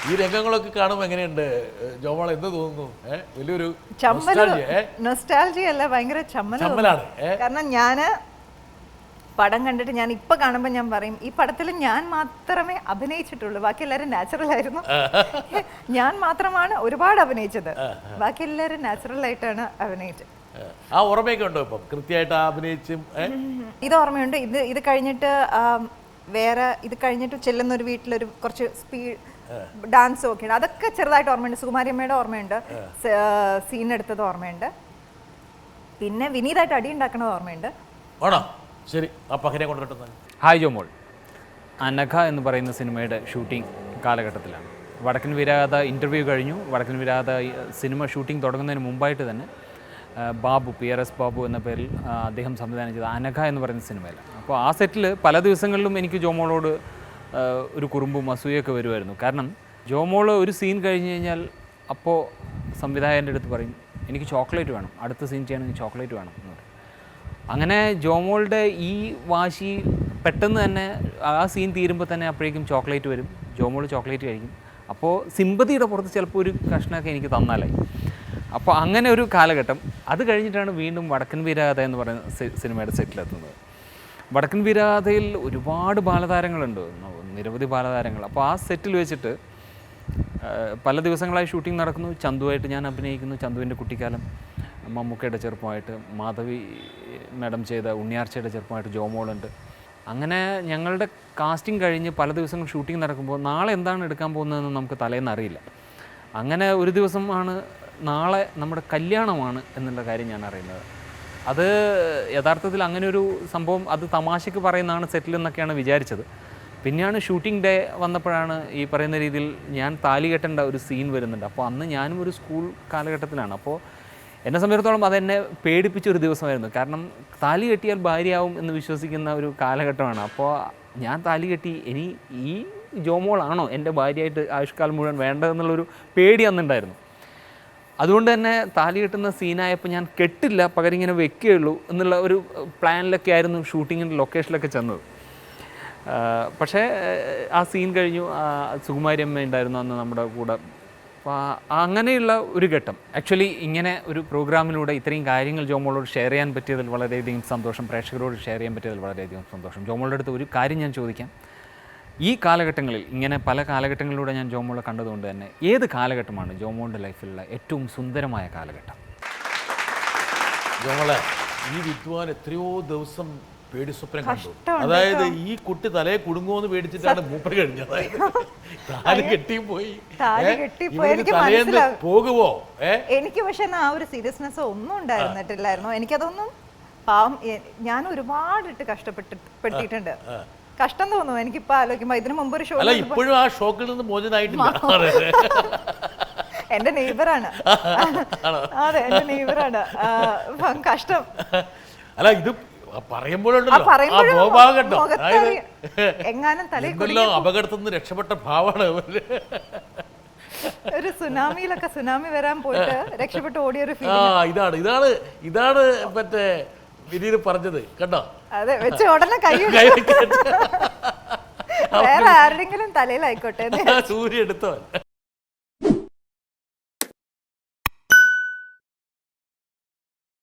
ഈ രംഗങ്ങളൊക്കെ കാണുമ്പോൾ എങ്ങനെയുണ്ട് ജോമോൾ? എന്ത് തോന്നുന്നു? വലിയൊരു നൊസ്റ്റാൾജിയ അല്ല, ഭയങ്കര ചമ്മലാണ്. കാരണം ഞാന് പടം കണ്ടിട്ട് ഞാൻ ഇപ്പൊ കാണുമ്പോൾ ഞാൻ പറയും, ഈ പടത്തിൽ ഞാൻ മാത്രമേ അഭിനയിച്ചിട്ടുള്ളൂ, ബാക്കി എല്ലാവരും നാച്ചുറൽ ആയിരുന്നു. ഞാൻ മാത്രമാണ് ഒരുപാട് അഭിനയിച്ചത്, ബാക്കി എല്ലാവരും നാച്ചുറൽ ആയിട്ടാണ് അഭിനയിച്ചത്. ആ ഓർമ്മയൊക്കെ ഉണ്ടോ ഇപ്പം കൃത്യമായിട്ട് അഭിനയിച്ചും? ഇത് ഓർമ്മയുണ്ട്. ഇത് കഴിഞ്ഞിട്ട് ഇത് കഴിഞ്ഞിട്ട് ചെല്ലുന്ന ഒരു വീട്ടിലൊരു കുറച്ച് സ്പീഡ് ഡാൻസും ഒക്കെ ഉണ്ട്, അതൊക്കെ ചെറുതായിട്ട് ഓർമ്മയുണ്ട്. സുകുമാരി അമ്മയുടെ ഓർമ്മയുണ്ട്, സീൻ എടുത്തത് ഓർമ്മയുണ്ട്, പിന്നെ വിനീതായിട്ട് അടി ഉണ്ടാക്കണത് ഓർമ്മയുണ്ട്. ആണോ? ശരി, ആ പകരെ കൊണ്ടുവരുന്നത്. ഹായ് ജോമോൾ, അനഘ എന്ന് പറയുന്ന സിനിമയുടെ ഷൂട്ടിംഗ് കാലഘട്ടത്തിലാണ്. വടക്കൻ വീരാഗത ഇൻ്റർവ്യൂ കഴിഞ്ഞു. വടക്കൻ വീരാഗത സിനിമ ഷൂട്ടിംഗ് തുടങ്ങുന്നതിന് മുമ്പായിട്ട് തന്നെ ബാബു, PRS ബാബു എന്ന പേരിൽ അദ്ദേഹം സംവിധാനം ചെയ്ത അനഘ എന്ന് പറയുന്ന സിനിമയിലാണ്. അപ്പോൾ ആ സെറ്റിൽ പല ദിവസങ്ങളിലും എനിക്ക് ജോമോളോട് ഒരു കുറുമ്പും അസൂയൊക്കെ വരുമായിരുന്നു. കാരണം ജോമോൾ ഒരു സീൻ കഴിഞ്ഞ് കഴിഞ്ഞാൽ അപ്പോൾ സംവിധായകൻ്റെ അടുത്ത് പറയും, എനിക്ക് ചോക്ലേറ്റ് വേണം, അടുത്ത സീൻ ചെയ്യണമെങ്കിൽ ചോക്ലേറ്റ് വേണം എന്ന് പറയും. അങ്ങനെ ജോമോളുടെ ഈ വാശി പെട്ടെന്ന് തന്നെ ആ സീൻ തീരുമ്പോൾ തന്നെ അപ്പോഴേക്കും ചോക്ലേറ്റ് വരും, ജോമോൾ ചോക്ലേറ്റ് കഴിക്കും. അപ്പോൾ സിമ്പതിയുടെ പുറത്ത് ചിലപ്പോൾ ഒരു കഷ്ണമൊക്കെ എനിക്ക് തന്നാലായി. അപ്പോൾ അങ്ങനെ ഒരു കാലഘട്ടം. അത് കഴിഞ്ഞിട്ടാണ് വീണ്ടും വടക്കൻ വീരാഗത എന്ന് പറയുന്ന സിനിമയുടെ സെറ്റിലെത്തുന്നത്. വടക്കൻ വീരാഗതയിൽ ഒരുപാട് ബാലതാരങ്ങളുണ്ട്, നിരവധി ബാലതാരങ്ങൾ. അപ്പോൾ ആ സെറ്റിൽ വെച്ചിട്ട് പല ദിവസങ്ങളായി ഷൂട്ടിംഗ് നടക്കുന്നു. ചന്തുവായിട്ട് ഞാൻ അഭിനയിക്കുന്നു. ചന്തുവിൻ്റെ കുട്ടിക്കാലം, മമ്മൂക്കയുടെ ചെറുപ്പമായിട്ട്, മാധവി മാഡം ചെയ്ത ഉണ്ണിയാർച്ചയുടെ ചെറുപ്പമായിട്ട് ജോമോളുണ്ട്. അങ്ങനെ ഞങ്ങളുടെ കാസ്റ്റിംഗ് കഴിഞ്ഞ് പല ദിവസങ്ങൾ ഷൂട്ടിംഗ് നടക്കുമ്പോൾ നാളെ എന്താണ് എടുക്കാൻ പോകുന്നതെന്ന് നമുക്ക് തലേന്ന് അറിയില്ല. അങ്ങനെ ഒരു ദിവസമാണ് നാളെ നമ്മുടെ കല്യാണമാണ് എന്നുള്ള കാര്യം ഞാൻ അറിയുന്നത്. അത് യഥാർത്ഥത്തിൽ അങ്ങനെ ഒരു സംഭവം അത് തമാശയ്ക്ക് പറയുന്നതാണ് സെറ്റിൽ എന്നൊക്കെയാണ് വിചാരിച്ചത്. പിന്നെയാണ് ഷൂട്ടിംഗ് ഡേ വന്നപ്പോഴാണ് ഈ പറയുന്ന രീതിയിൽ ഞാൻ താലി കെട്ടേണ്ട ഒരു സീൻ വരുന്നുണ്ട്. അപ്പോൾ അന്ന് ഞാനും ഒരു സ്കൂൾ കാലഘട്ടത്തിലാണ്. അപ്പോൾ എന്നെ സംബന്ധിച്ചിടത്തോളം അതെന്നെ പേടിപ്പിച്ചൊരു ദിവസമായിരുന്നു. കാരണം താലി കെട്ടിയാൽ ഭാര്യയാവും എന്ന് വിശ്വസിക്കുന്ന ഒരു കാലഘട്ടമാണ്. അപ്പോൾ ഞാൻ താലി കെട്ടി, ഇനി ഈ ജോമോളാണോ എൻ്റെ ഭാര്യയായിട്ട് ആയുഷ്കാലം മുഴുവൻ വേണ്ടതെന്നുള്ളൊരു പേടി അന്നുണ്ടായിരുന്നു. അതുകൊണ്ട് തന്നെ താലി കെട്ടുന്ന സീനായപ്പോൾ ഞാൻ കെട്ടില്ല, പകരം ഇങ്ങനെ വെക്കുകയുള്ളൂ എന്നുള്ള ഒരു പ്ലാനിലൊക്കെ ആയിരുന്നു ഷൂട്ടിങ്ങിൻ്റെ ലൊക്കേഷനിലൊക്കെ ചെന്നത്. പക്ഷേ ആ സീൻ കഴിഞ്ഞു. സുകുമാരി അമ്മ ഉണ്ടായിരുന്നു അന്ന് നമ്മുടെ കൂടെ. അപ്പോൾ അങ്ങനെയുള്ള ഒരു ഘട്ടം. ആക്ച്വലി ഇങ്ങനെ ഒരു പ്രോഗ്രാമിലൂടെ ഇത്രയും കാര്യങ്ങൾ ജോമോളോട് ഷെയർ ചെയ്യാൻ പറ്റിയതിൽ വളരെയധികം സന്തോഷം. പ്രേക്ഷകരോട് ഷെയർ ചെയ്യാൻ പറ്റിയതിൽ വളരെയധികം സന്തോഷം. ജോമോളുടെ അടുത്ത് ഒരു കാര്യം ഞാൻ ചോദിക്കാം. ഈ കാലഘട്ടങ്ങളിൽ, ഇങ്ങനെ പല കാലഘട്ടങ്ങളിലൂടെ ഞാൻ ജോമോളെ കണ്ടതുകൊണ്ട് തന്നെ, ഏത് കാലഘട്ടമാണ് ജോമോളുടെ ലൈഫിലുള്ള ഏറ്റവും സുന്ദരമായ കാലഘട്ടം? ജോമോളെ, ഈ വിദ്വാൻ എത്രയോ ദിവസം പേടി സ്വപ്നം കണ്ടു. അതായത് ഈ കുട്ടി തലയെ കുടുങ്ങുമെന്ന് പേടിച്ചിട്ടാണ് മൂപ്പര് കഴിഞ്ഞത്. അതായത് താലി കെട്ടിപ്പോയി പോകുമോ? എനിക്ക് പക്ഷെ ആ ഒരു സീരിയസ്നെസ് ഒന്നും ഉണ്ടായിരുന്നിട്ടില്ലായിരുന്നു. എനിക്കതൊന്നും പാവം, ഞാൻ ഒരുപാട് കഷ്ടപ്പെട്ടിട്ടുണ്ട്. കഷ്ടം തോന്നുന്നു എനിക്കിപ്പോ ആലോചിക്കുമ്പോ. ഇതിനു മുമ്പ് ഒരു ഷോ, ഇപ്പോഴും ആ ഷോക്കിൽ നിന്ന് മോചനായിട്ടില്ല. എന്റെ നെയ്ബറാണ്. അതെ, എന്റെ നെയ്ബറാണ്. കഷ്ടം. അല്ല, ഇത് പറയുമ്പോഴുണ്ടല്ലോ എങ്ങാനും അപകടത്തിൽ നിന്ന് രക്ഷപ്പെട്ട ഭാവമാണ്. ഒരു സുനാമി വരാൻ പോയിട്ട് രക്ഷപ്പെട്ട് ഓടിയൊരു ഇതാണ് മറ്റേ വിനീത് പറഞ്ഞത്. കണ്ടോ? അതെ, വെച്ച് ഉടനെ കൈ വേറെ ആരുടെങ്കിലും തലയിലായിക്കോട്ടെ. സൂര്യ എടുത്തോ.